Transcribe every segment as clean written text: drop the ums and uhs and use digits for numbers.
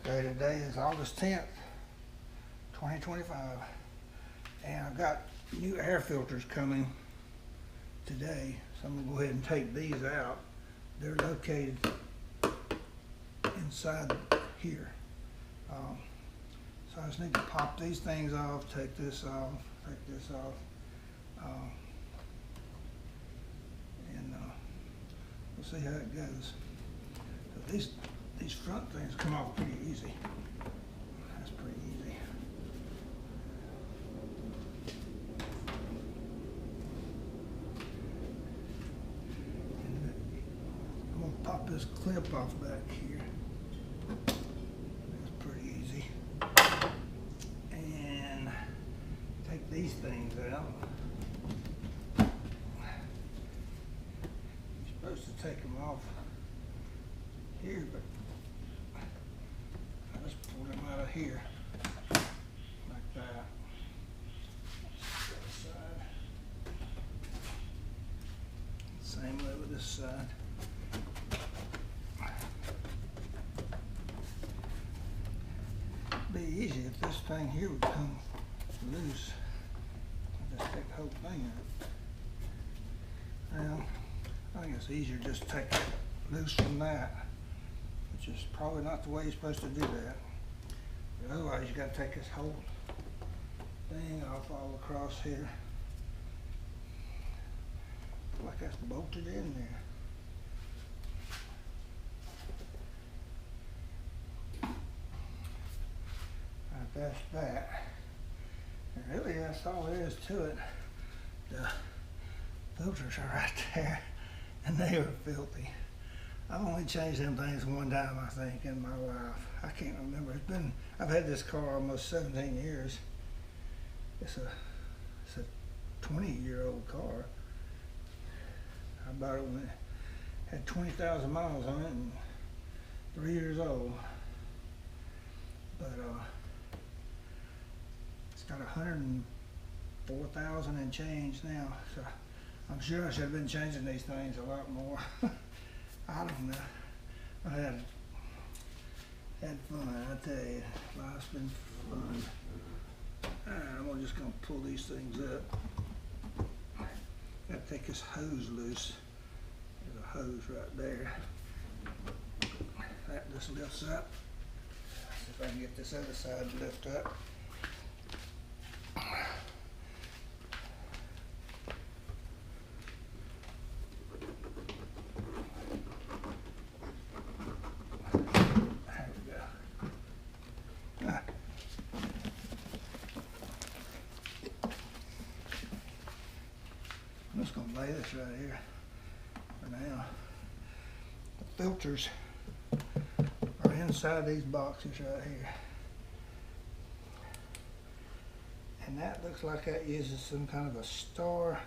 Okay, today is August 10th, 2025, and I've got new air filters coming today, so I'm going to go ahead and take these out. They're located inside here. So I just need to pop these things off, take this off, and we'll see how it goes. So these front things come off pretty easy. That's pretty easy. And I'm going to pop this clip off back here. That's pretty easy. And take these things out. You're supposed to take them off here, but I just pull them out of here like that. Same way with this side. It'd be easy if this thing here would come loose. I'll just take the whole thing out. Well, I think it's easier just to take it loose from that, which is probably not the way you're supposed to do that. But otherwise, you got to take this whole thing off all across here. Like that's bolted in there. Right, that's that. And really, that's all there is to it. The filters are right there, and they are filthy. I've only changed them things one time, I think, in my life. I can't remember. I've had this car almost 17 years. It's a 20-year-old car. I bought it when it had 20,000 miles on it and 3 years old. But it's got 104,000 and change now. So I'm sure I should have been changing these things a lot more. I don't know. I had fun, I tell you. Life's been fun. I'm just gonna pull these things up. Gotta take this hose loose. There's a hose right there. That just lifts up. See if I can get this other side to lift up. I'm just going to lay this right here for now. The filters are inside these boxes right here. And that looks like that uses some kind of a star.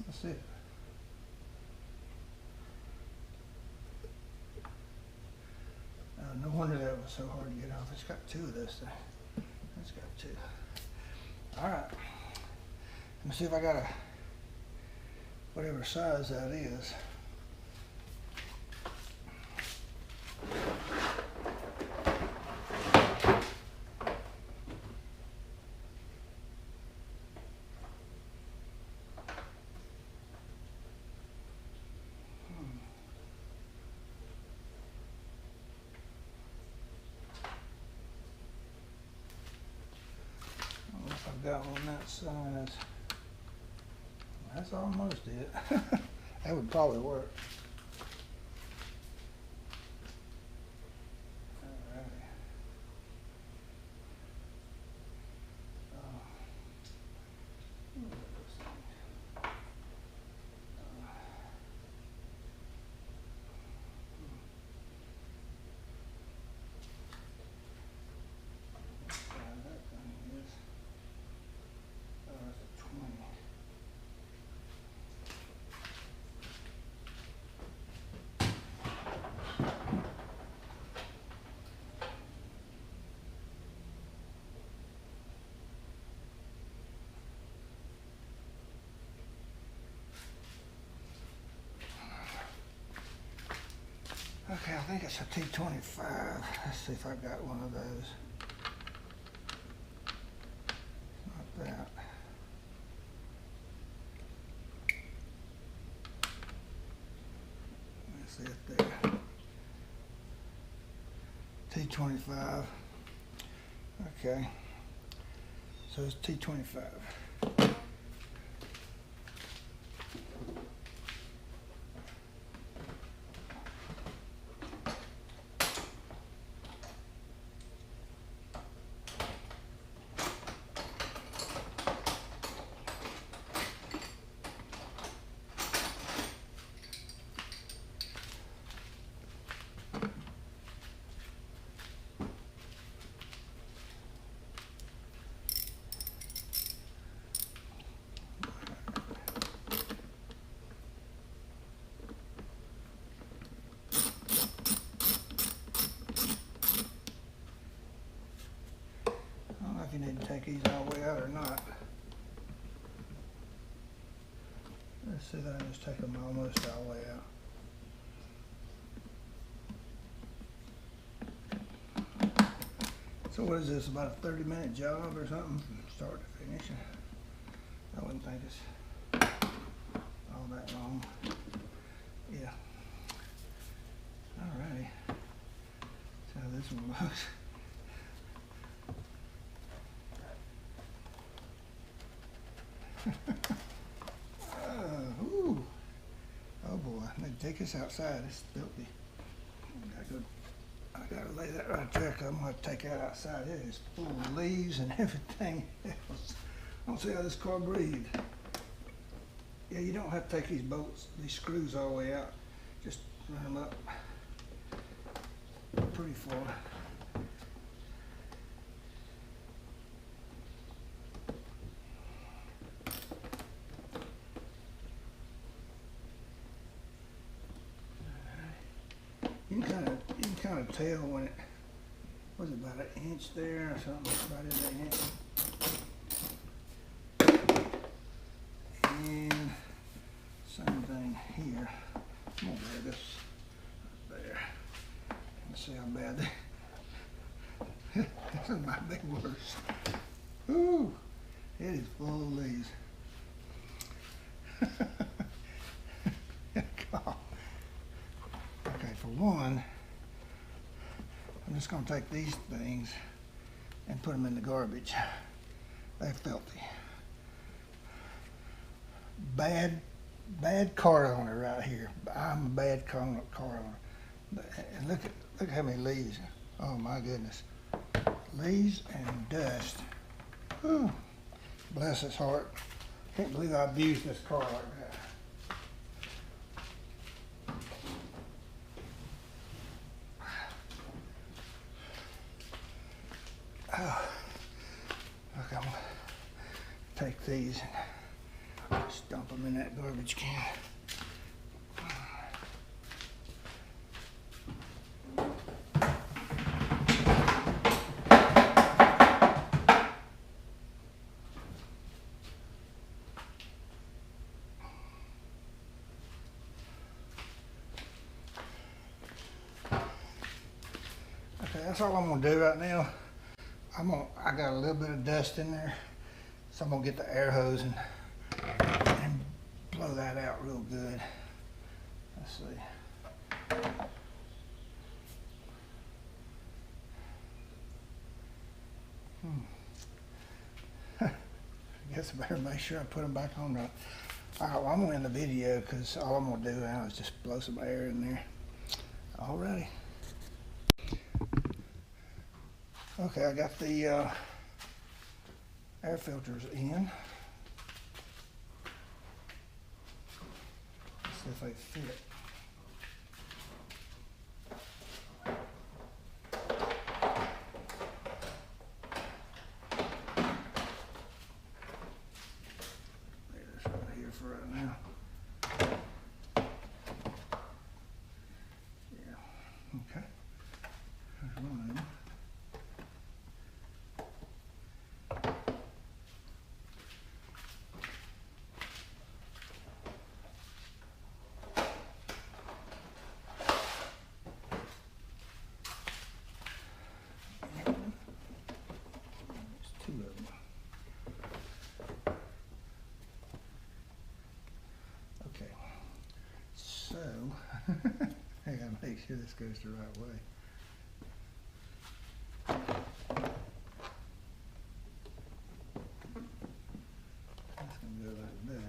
Let's see. No wonder that was so hard to get off. It's got two of this thing. It's got two. Alright, let me see if I got whatever size that is. Got one that size. That's almost it. That would probably work. Alrighty. Okay, I think it's a T25. Let's see if I got one of those. Not that. Let's see it there. T25. Okay. So it's T25. If you need to take these all the way out or not. Let's see that I just take them almost all the way out. So what is this, about a 30-minute job or something from start to finish? I wouldn't think it's all that long. Yeah. Alrighty. See how this one looks. Ooh. Oh boy, I need to take this outside. It's filthy. I gotta lay that right there because I'm gonna have to take that outside. It is full of leaves and everything else. I don't see how this car breathed. Yeah, you don't have to take these bolts, these screws all the way out. Just run them up pretty far. You can kind of tell when it was about an inch there or something, about an inch. And same thing here. I'm gonna lay this there. Let's see how bad they. This might be worse. Ooh, it is full of leaves. God. Okay, for one, I'm just going to take these things and put them in the garbage. They're filthy. Bad car owner right here. I'm a bad car owner. And look how many leaves. Oh my goodness. Leaves and dust. Whew. Bless his heart. Can't believe I abused this car like that. Oh, look, I'm gonna take these and just dump them in that garbage can. Okay, that's all I'm gonna do right now. I got a little bit of dust in there, so I'm gonna get the air hose and blow that out real good. Let's see. I guess I better make sure I put them back on. All right, well, I'm gonna end the video because all I'm gonna do now is just blow some air in there. Alrighty. Okay, I got the air filters in. Let's see if they fit. Lay this right here for right now. Yeah, okay. There's one of them. So, I gotta make sure this goes the right way. That's gonna go like that.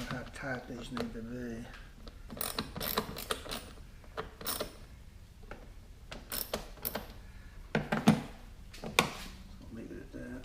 How tight these need to be. Leave it at that.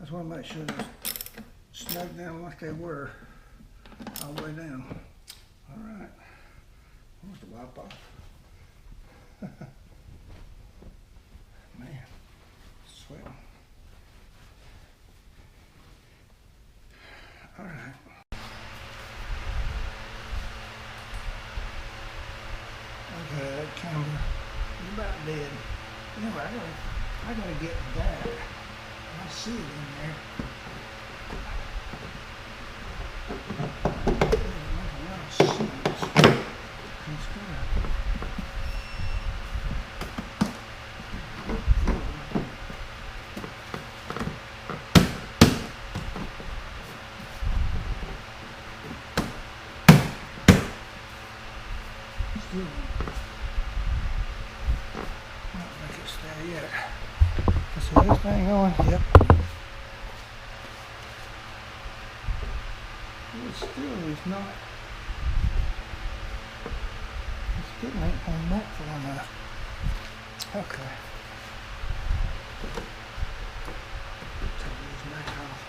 I just want to make sure they're snug down like they were all the way down. All right. Where's the wipe off? Man, sweating. All right. Okay, that camera is about dead. Anyway, I gotta get that. I see it in there. It doesn't make a lot of sense. It's gonna still not make it stay yet. Is this thing on? Yep. It still is not. It still ain't on that far enough. Okay. Take these nuts off.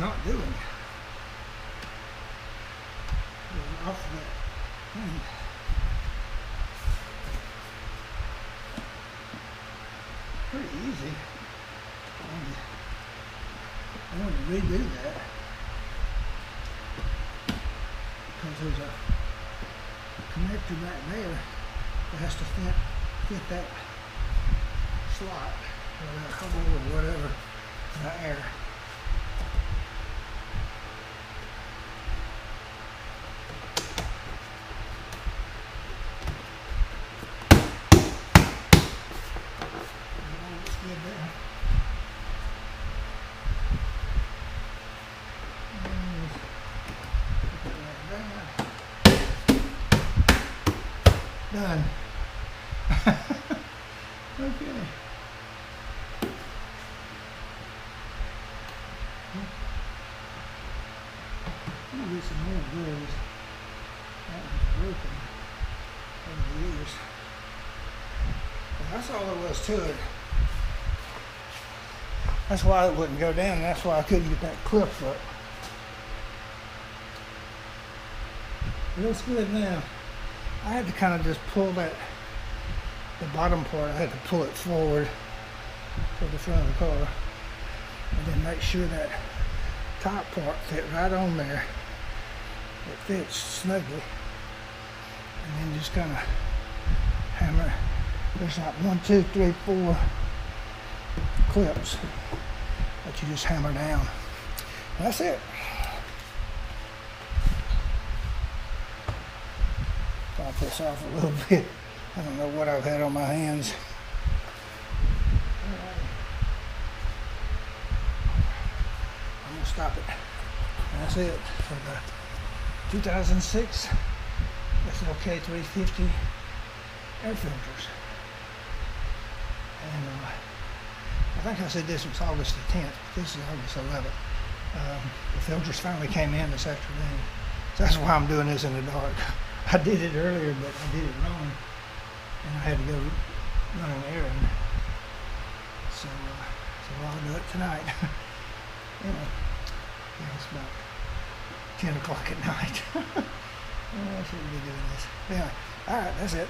not doing it. Off that thing. Pretty easy. I want to redo that because there's a connector back there that has to fit that slot or that hole or whatever, that air. Done. Okay. I'm gonna get some more of those. That was broken over the years. But that's all there was to it. That's why it wouldn't go down. That's why I couldn't get that clip up. It looks good now. I had to kind of just pull the bottom part, I had to pull it forward to the front of the car and then make sure that top part fit right on there. It fits snugly. And then just kind of hammer. There's like 1, 2, 3, 4 clips that you just hammer down. That's it. Pop this off a little bit. I don't know what I've had on my hands. I'm gonna stop it. And that's it for the 2006 SLK350 air filters. And I think I said this was August the 10th. This is August 11th. The filters finally came in this afternoon. So that's why I'm doing this in the dark. I did it earlier, but I did it wrong, and I had to go run an errand. So I'll do it tonight. Anyway, yeah, it's about 10 o'clock at night. I shouldn't be doing this. Anyway, all right, that's it.